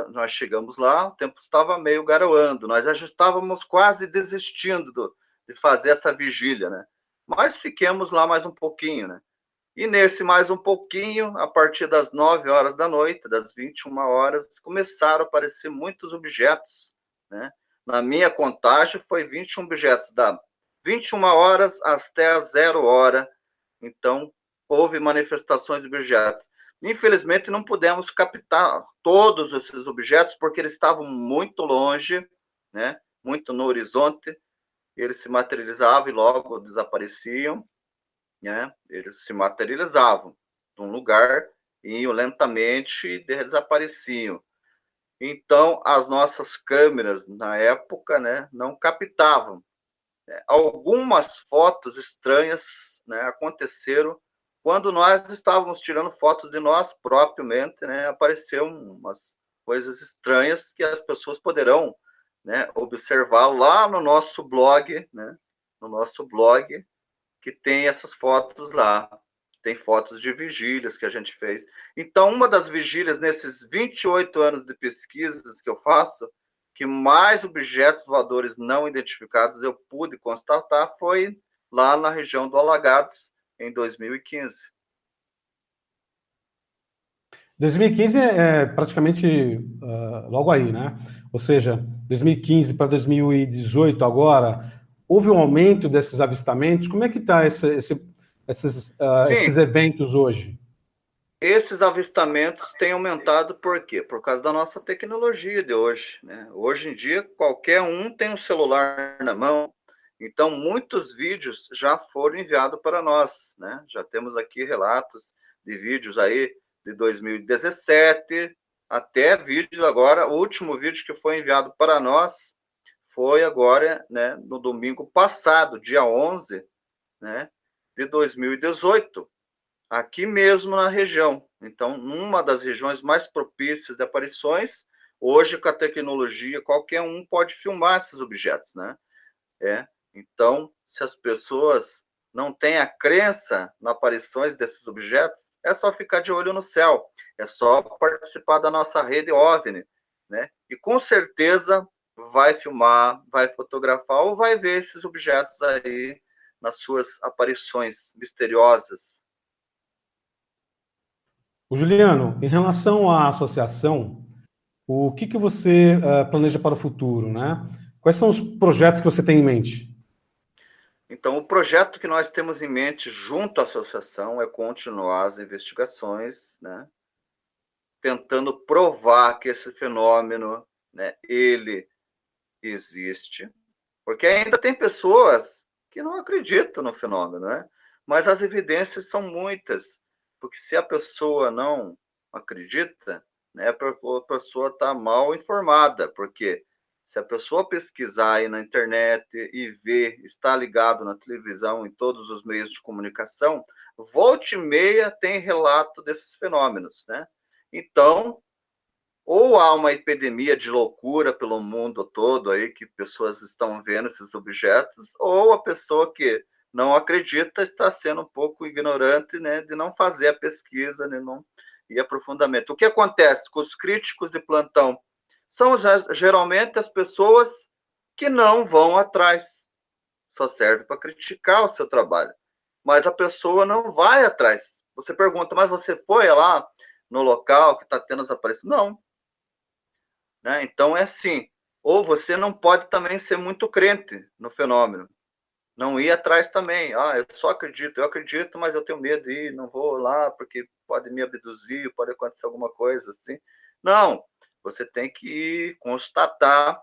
nós chegamos lá, o tempo estava meio garoando, nós já estávamos quase desistindo de fazer essa vigília, né? Mas fiquemos lá mais um pouquinho, né? E nesse mais um pouquinho, a partir das 9 horas da noite, das 21 horas, começaram a aparecer muitos objetos, né? Na minha contagem, foi 21 objetos, da 21 horas até a 0 hora. Então, houve manifestações de objetos. Infelizmente, não pudemos captar todos esses objetos, porque eles estavam muito longe, né? Muito no horizonte. Eles se materializavam e logo desapareciam, né? Eles se materializavam num lugar, iam lentamente e desapareciam. Então, as nossas câmeras, na época, né, não captavam. Algumas fotos estranhas, né, aconteceram quando nós estávamos tirando fotos de nós propriamente, né, apareceram umas coisas estranhas que as pessoas poderão, né, observar lá no nosso blog, né, no nosso blog, que tem essas fotos lá. Tem fotos de vigílias que a gente fez. Então, uma das vigílias, nesses 28 anos de pesquisas que eu faço, que mais objetos voadores não identificados eu pude constatar foi lá na região do Alagados, em 2015. 2015 é praticamente logo aí, né? Ou seja, 2015 para 2018 houve um aumento desses avistamentos. Como é que está esses Sim, eventos hoje? esses avistamentos têm aumentado por quê? Por causa da nossa tecnologia de hoje, né? Hoje em dia, qualquer um tem um celular na mão, então muitos vídeos já foram enviados para nós, né? Já temos aqui relatos de vídeos aí de 2017 até vídeos agora. O último vídeo que foi enviado para nós foi agora, né, no domingo passado, dia 11, né, de 2018, aqui mesmo na região. Então, numa das regiões mais propícias de aparições, hoje com a tecnologia, qualquer um pode filmar esses objetos, né? Então, se as pessoas não têm a crença nas aparições desses objetos, é só ficar de olho no céu, é só participar da nossa rede OVNI, né? E com certeza vai filmar, vai fotografar ou vai ver esses objetos aí nas suas aparições misteriosas. O Juliano, em relação à associação, o que você planeja para o futuro, né? Quais são os projetos que você tem em mente? Então, o projeto que nós temos em mente junto à associação é continuar as investigações, né? Tentando provar que esse fenômeno, né, ele existe, porque ainda tem pessoas que não acreditam no fenômeno, né? Mas as evidências são muitas, porque se a pessoa não acredita, né, a pessoa está mal informada, porque se a pessoa pesquisar aí na internet e ver, está ligado na televisão, em todos os meios de comunicação, volta e meia tem relato desses fenômenos, né? Então, ou há uma epidemia de loucura pelo mundo todo aí, que pessoas estão vendo esses objetos, ou a pessoa que não acredita está sendo um pouco ignorante, né, de não fazer a pesquisa, né, não ir aprofundamento. O que acontece com os críticos de plantão? São geralmente as pessoas que não vão atrás, só serve para criticar o seu trabalho, mas a pessoa não vai atrás. Você pergunta, mas você foi lá no local que está tendo as aparições? Não, né? Então é assim, ou você não pode também ser muito crente no fenômeno, não ir atrás também. Ah, eu acredito, mas eu tenho medo de ir, não vou lá porque pode me abduzir, pode acontecer alguma coisa assim. Não, você tem que ir, constatar,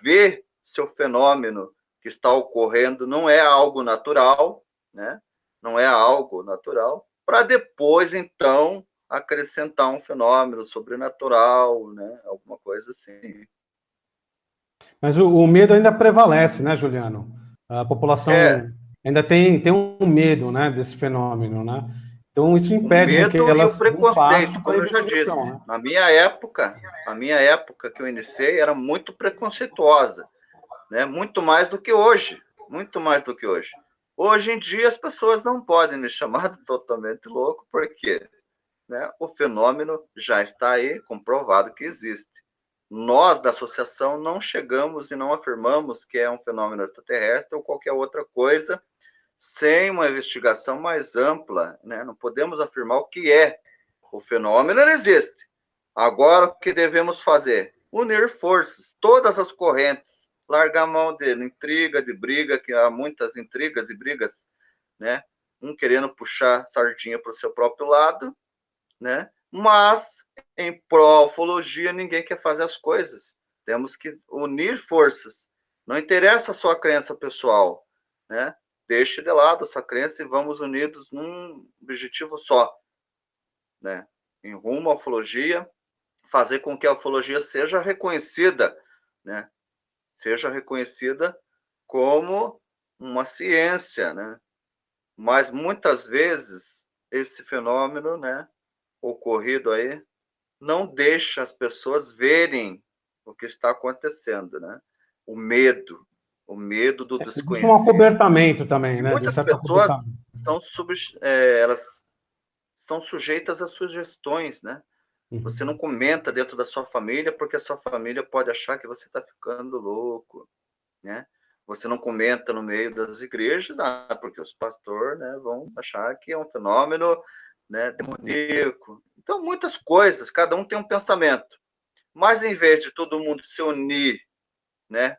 ver se o fenômeno que está ocorrendo não é algo natural, né? Não é algo natural, para depois, então, acrescentar um fenômeno sobrenatural, né? Alguma coisa assim. Mas o medo ainda prevalece, né, Juliano? A É, população ainda tem um medo, né, desse fenômeno, né? Então, isso o impede com que medo e o elas dêem um preconceito, passo para a como eu já investigação, disse. né? A minha época que eu iniciei era muito preconceituosa, né? Muito mais do que hoje, muito mais do que hoje. Hoje em dia as pessoas não podem me chamar de totalmente louco, porque, né, o fenômeno já está aí, comprovado que existe. Nós, da associação, não chegamos e não afirmamos que é um fenômeno extraterrestre ou qualquer outra coisa, sem uma investigação mais ampla, né? Não podemos afirmar o que é. O fenômeno existe. Agora, o que devemos fazer? Unir forças, todas as correntes, largar a mão de intriga, de briga, que há muitas intrigas e brigas, né? Um querendo puxar sardinha para o seu próprio lado, né? Mas, em pró-ufologia, ninguém quer fazer as coisas. Temos que unir forças. Não interessa a sua crença pessoal, né? Deixe de lado essa crença e vamos unidos num objetivo só, né? Em rumo à ufologia, fazer com que a ufologia seja reconhecida, né? Seja reconhecida como uma ciência, né? Mas muitas vezes esse fenômeno, né, ocorrido aí, não deixa as pessoas verem o que está acontecendo, né? O medo do Existe um desconhecido. acobertamento também, E né? De um muitas certo pessoas acobertamento. elas são sujeitas a sugestões, né? Você não comenta dentro da sua família, porque a sua família pode achar que você está ficando louco, né? Você não comenta no meio das igrejas, porque os pastores, né, vão achar que é um fenômeno, né, demoníaco. Então, muitas coisas, cada um tem um pensamento. Mas, em vez de todo mundo se unir, né,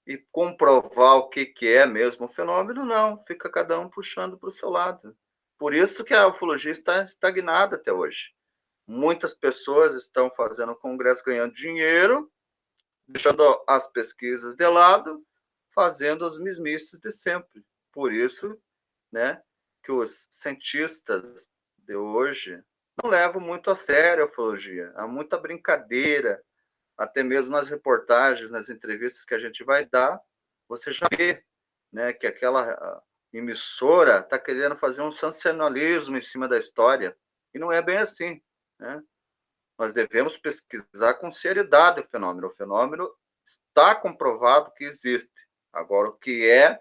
e comprovar o que é mesmo o fenômeno, não. Fica cada um puxando para o seu lado. Por isso que a ufologia está estagnada até hoje. Muitas pessoas estão fazendo congresso ganhando dinheiro, deixando as pesquisas de lado, fazendo as mesmices de sempre. Por isso, né, que os cientistas de hoje não levam muito a sério a ufologia. Há muita brincadeira, até mesmo nas reportagens, nas entrevistas que a gente vai dar, você já vê, né, que aquela emissora está querendo fazer um sensacionalismo em cima da história. E não é bem assim, né? Nós devemos pesquisar com seriedade o fenômeno. O fenômeno está comprovado que existe. Agora, o que é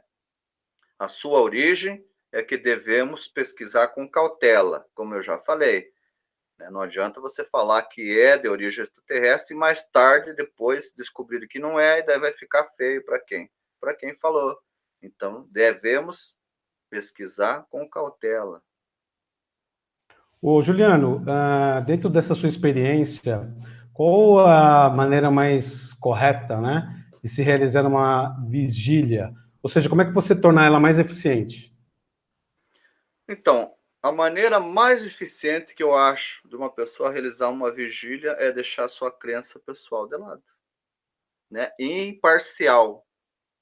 a sua origem é que devemos pesquisar com cautela, como eu já falei. Não adianta você falar que é de origem extraterrestre e mais tarde, depois, descobrir que não é, e daí vai ficar feio para quem? Para quem falou. Então, devemos pesquisar com cautela. Ô, Juliano, dentro dessa sua experiência, qual a maneira mais correta, né, de se realizar uma vigília? Ou seja, como é que você tornar ela mais eficiente? Então, a maneira mais eficiente que eu acho de uma pessoa realizar uma vigília é deixar sua crença pessoal de lado, né? Imparcial.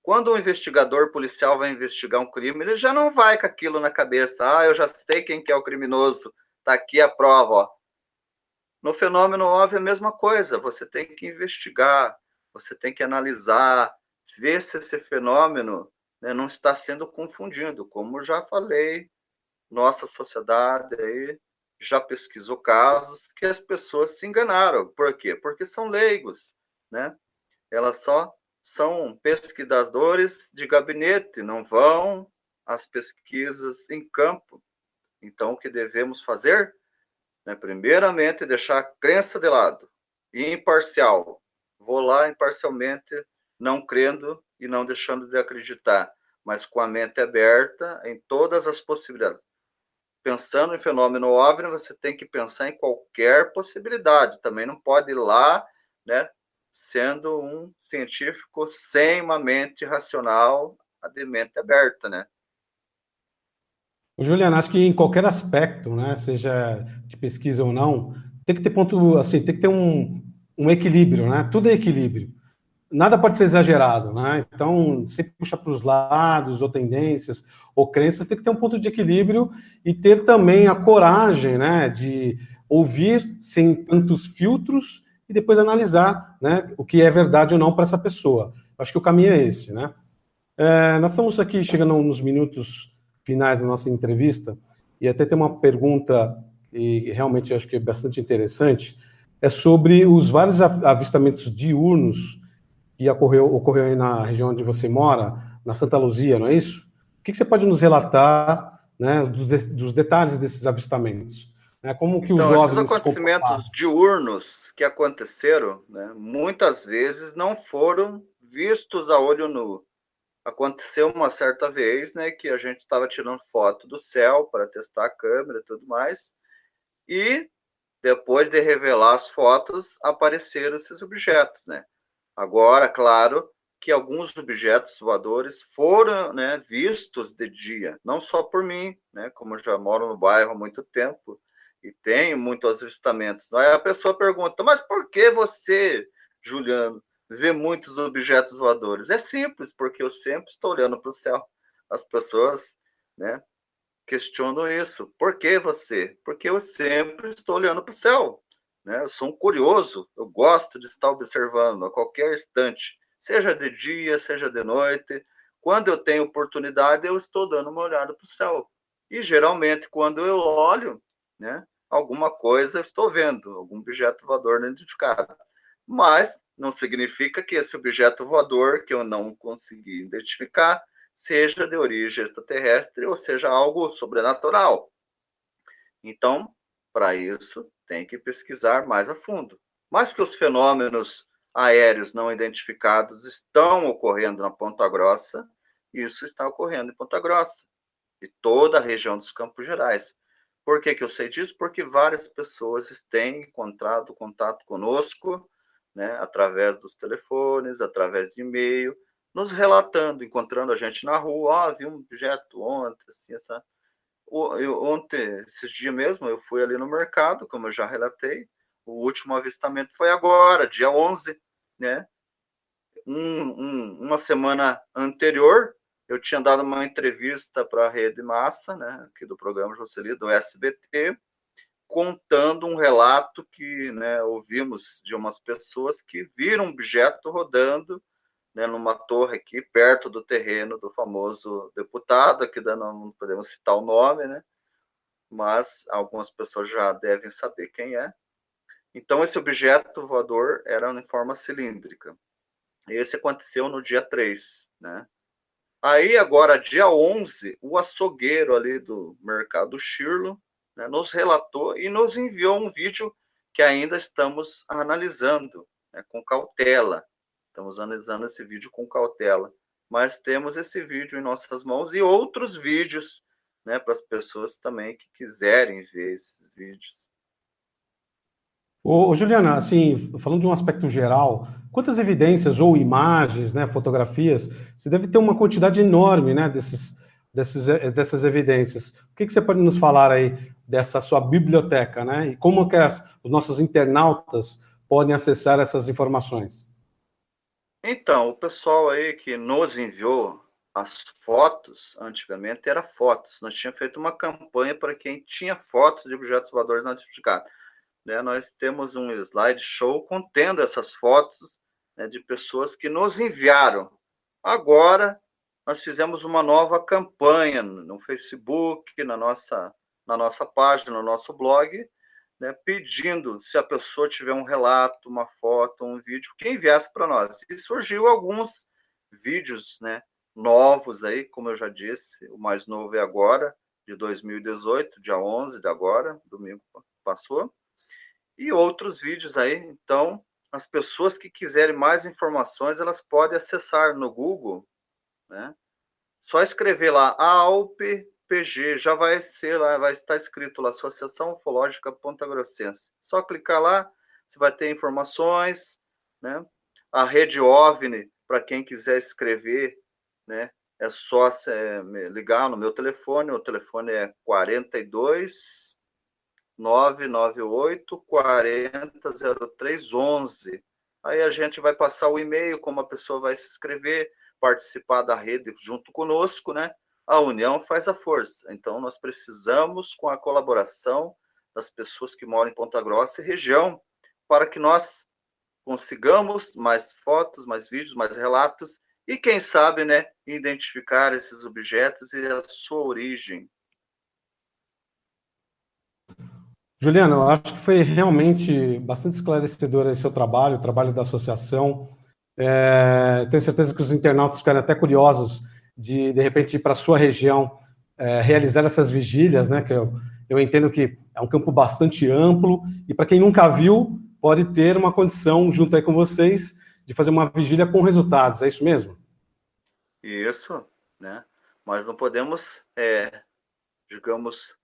Quando um investigador policial vai investigar um crime, ele já não vai com aquilo na cabeça. Eu já sei quem que é o criminoso. Tá aqui a prova, ó. No fenômeno óbvio é a mesma coisa. Você tem que investigar, você tem que analisar, ver se esse fenômeno, né, não está sendo confundido. Como já falei, nossa sociedade aí já pesquisou casos que as pessoas se enganaram. Por quê? Porque são leigos, né? Elas só são pesquisadores de gabinete, não vão às pesquisas em campo. Então, o que devemos fazer? Né, primeiramente, deixar a crença de lado, e imparcial. Vou lá imparcialmente, não crendo e não deixando de acreditar, mas com a mente aberta em todas as possibilidades. Pensando em fenômeno OVNI, você tem que pensar em qualquer possibilidade. Também não pode ir lá, né, sendo um científico sem uma mente racional, de mente aberta, né? Ô, Juliano, acho que em qualquer aspecto, né, seja de pesquisa ou não, tem que ter ponto, assim, tem que ter um equilíbrio, né? Tudo é equilíbrio. Nada pode ser exagerado, né? Então, sempre puxa para os lados, ou tendências, ou crenças, tem que ter um ponto de equilíbrio e ter também a coragem, né, de ouvir sem tantos filtros e depois analisar, né, o que é verdade ou não para essa pessoa. Acho que o caminho é esse, né? Nós estamos aqui chegando nos minutos finais da nossa entrevista e até tem uma pergunta que realmente eu acho que é bastante interessante, é sobre os vários avistamentos diurnos que ocorreu aí na região onde você mora, na Santa Luzia, não é isso? O que você pode nos relatar, né, dos detalhes desses avistamentos? Né, como que os Então, esses OVNIs se comportaram? acontecimentos diurnos que aconteceram, né, muitas vezes não foram vistos a olho nu. Aconteceu uma certa vez, né, que a gente estava tirando foto do céu para testar a câmera e tudo mais, e depois de revelar as fotos, apareceram esses objetos, né? Agora, claro que alguns objetos voadores foram, né, vistos de dia, não só por mim, né, como eu já moro no bairro há muito tempo e tenho muitos avistamentos. Aí a pessoa pergunta, mas por que você, Juliano, vê muitos objetos voadores? É simples, porque eu sempre estou olhando para o céu. As pessoas, né, questiono isso. Por que você? Porque eu sempre estou olhando para o céu. Né? Eu sou um curioso, eu gosto de estar observando a qualquer instante, seja de dia, seja de noite. Quando eu tenho oportunidade, eu estou dando uma olhada para o céu. E geralmente, quando eu olho, né, alguma coisa eu estou vendo, algum objeto voador não identificado. Mas não significa que esse objeto voador, que eu não consegui identificar, seja de origem extraterrestre ou seja algo sobrenatural. Então, para isso, tem que pesquisar mais a fundo. Mas que os fenômenos aéreos não identificados estão ocorrendo na Ponta Grossa, isso está ocorrendo em Ponta Grossa e toda a região dos Campos Gerais. Por que eu sei disso? Porque várias pessoas têm encontrado contato conosco, né, através dos telefones, através de e-mail, nos relatando, encontrando a gente na rua, vi um objeto ontem, assim, essa... Ontem, esses dias mesmo, eu fui ali no mercado, como eu já relatei, o último avistamento foi agora, dia 11, né? Uma semana anterior, eu tinha dado uma entrevista para a Rede Massa, né, aqui do programa Jocely, do SBT, contando um relato que, né, ouvimos de umas pessoas que viram um objeto rodando, né, numa torre aqui, perto do terreno do famoso deputado, aqui não podemos citar o nome, né, mas algumas pessoas já devem saber quem é. Então, esse objeto voador era em forma cilíndrica. Esse aconteceu no dia 3, né? Aí, agora, dia 11, o açougueiro ali do Mercado Shirlo, né, nos relatou e nos enviou um vídeo que ainda estamos analisando, né, com cautela. Estamos analisando esse vídeo com cautela. Mas temos esse vídeo em nossas mãos e outros vídeos, né, para as pessoas também que quiserem ver esses vídeos. Ô, Juliana, assim, falando de um aspecto geral, quantas evidências ou imagens, né, fotografias, você deve ter uma quantidade enorme, né, dessas evidências. O que você pode nos falar aí dessa sua biblioteca, né, e como que os nossos internautas podem acessar essas informações? Então, o pessoal aí que nos enviou as fotos, antigamente era fotos, nós tínhamos feito uma campanha para quem tinha fotos de objetos voadores não identificados. Né, nós temos um slideshow contendo essas fotos, né, de pessoas que nos enviaram. Agora, nós fizemos uma nova campanha no Facebook, na nossa página, no nosso blog, né, pedindo, se a pessoa tiver um relato, uma foto, um vídeo, que enviasse para nós. E surgiu alguns vídeos, né, novos aí, como eu já disse, o mais novo é agora, de 2018, dia 11 de agora, domingo passou, e outros vídeos aí. Então, as pessoas que quiserem mais informações, elas podem acessar no Google, né? Só escrever lá AUP-PG, já vai ser lá, vai estar escrito lá, Associação Ufológica Ponta Grossense. Só clicar lá, você vai ter informações, né? A Rede OVNI, para quem quiser escrever, né? É só ligar no meu telefone, o telefone é 42 998 40 0311. Aí a gente vai passar o e-mail, como a pessoa vai se inscrever, participar da rede junto conosco, né? A união faz a força. Então, nós precisamos, com a colaboração das pessoas que moram em Ponta Grossa e região, para que nós consigamos mais fotos, mais vídeos, mais relatos e, quem sabe, né, identificar esses objetos e a sua origem. Juliana, eu acho que foi realmente bastante esclarecedor esse seu trabalho, o trabalho da associação. Tenho certeza que os internautas ficaram até curiosos de repente, ir para a sua região, realizar essas vigílias, né? Que eu entendo que é um campo bastante amplo, e para quem nunca viu, pode ter uma condição, junto aí com vocês, de fazer uma vigília com resultados, é isso mesmo? Isso, né? Mas não podemos, digamos,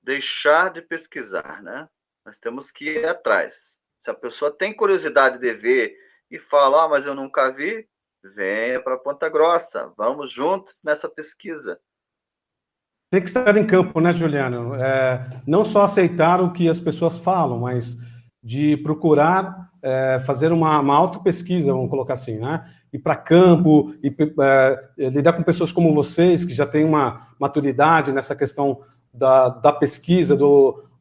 deixar de pesquisar, né? Nós temos que ir atrás. Se a pessoa tem curiosidade de ver e fala, mas eu nunca vi, venha para Ponta Grossa, vamos juntos nessa pesquisa. Tem que estar em campo, né, Juliano? Não só aceitar o que as pessoas falam, mas de procurar fazer uma autopesquisa, vamos colocar assim, né? Ir para campo, lidar com pessoas como vocês, que já têm uma maturidade nessa questão da pesquisa,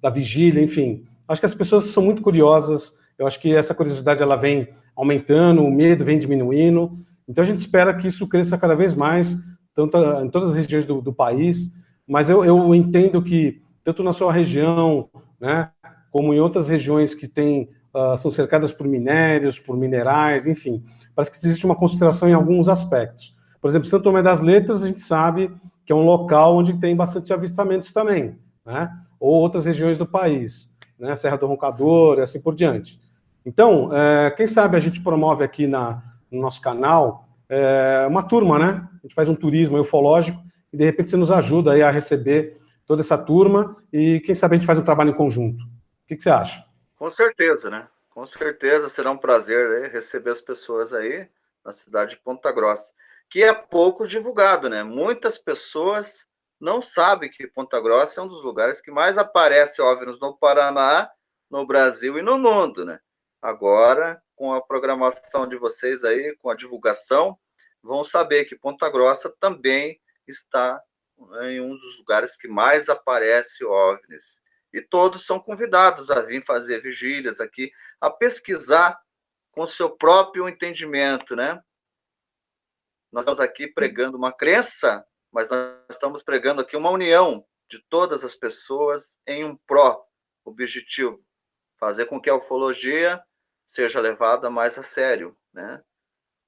da vigília, enfim. Acho que as pessoas são muito curiosas, eu acho que essa curiosidade ela vem aumentando, o medo vem diminuindo, então a gente espera que isso cresça cada vez mais, tanto em todas as regiões do país, mas eu entendo que, tanto na sua região, né, como em outras regiões que são cercadas por minérios, por minerais, enfim, parece que existe uma concentração em alguns aspectos. Por exemplo, São Tomé das Letras, a gente sabe que é um local onde tem bastante avistamentos também, né? Ou outras regiões do país. né, Serra do Roncador e assim por diante. Então, quem sabe a gente promove aqui no nosso canal uma turma, né? A gente faz um turismo ufológico e, de repente, você nos ajuda aí a receber toda essa turma e, quem sabe, a gente faz um trabalho em conjunto. O que você acha? Com certeza, né? Com certeza será um prazer receber as pessoas aí na cidade de Ponta Grossa, que é pouco divulgado, né? Muitas pessoas não sabem que Ponta Grossa é um dos lugares que mais aparece OVNIs no Paraná, no Brasil e no mundo, né? Agora, com a programação de vocês aí, com a divulgação, vão saber que Ponta Grossa também está em um dos lugares que mais aparece OVNIs. E todos são convidados a vir fazer vigílias aqui, a pesquisar com seu próprio entendimento, né? Nós estamos aqui pregando uma crença, mas nós estamos pregando aqui uma união de todas as pessoas em um objetivo, fazer com que a ufologia seja levada mais a sério, né?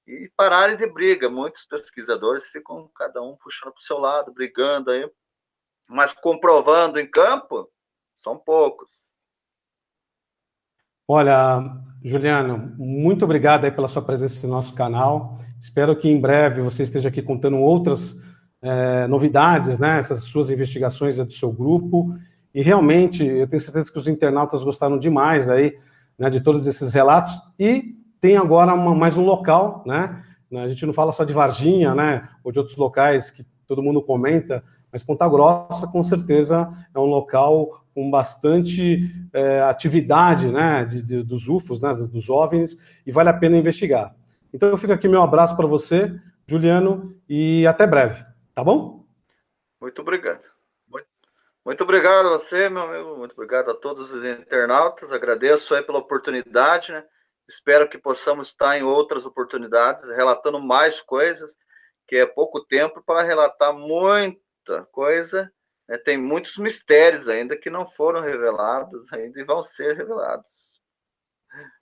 E pararem de briga. Muitos pesquisadores ficam cada um puxando para o seu lado, brigando aí, mas comprovando em campo, são poucos. Olha, Juliano, muito obrigado aí pela sua presença no nosso canal. Espero que em breve você esteja aqui contando outras novidades, né? Essas suas investigações do seu grupo. E realmente, eu tenho certeza que os internautas gostaram demais aí, né, de todos esses relatos. E tem agora mais um local, né? A gente não fala só de Varginha, né? Ou de outros locais que todo mundo comenta, mas Ponta Grossa, com certeza, é um local com bastante atividade, né, dos UFOs, né, dos OVNIs, e vale a pena investigar. Então, eu fico aqui meu abraço para você, Juliano, e até breve, tá bom? Muito obrigado. Muito obrigado a você, meu amigo, muito obrigado a todos os internautas, agradeço aí pela oportunidade, né? Espero que possamos estar em outras oportunidades, relatando mais coisas, que é pouco tempo para relatar muita coisa, né? Tem muitos mistérios ainda que não foram revelados ainda e vão ser revelados.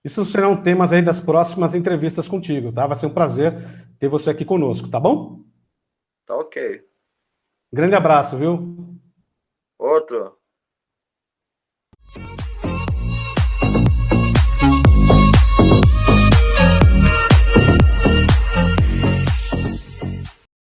Isso serão temas aí das próximas entrevistas contigo, tá? Vai ser um prazer ter você aqui conosco, tá bom? Tá ok. Grande abraço, viu? Outro.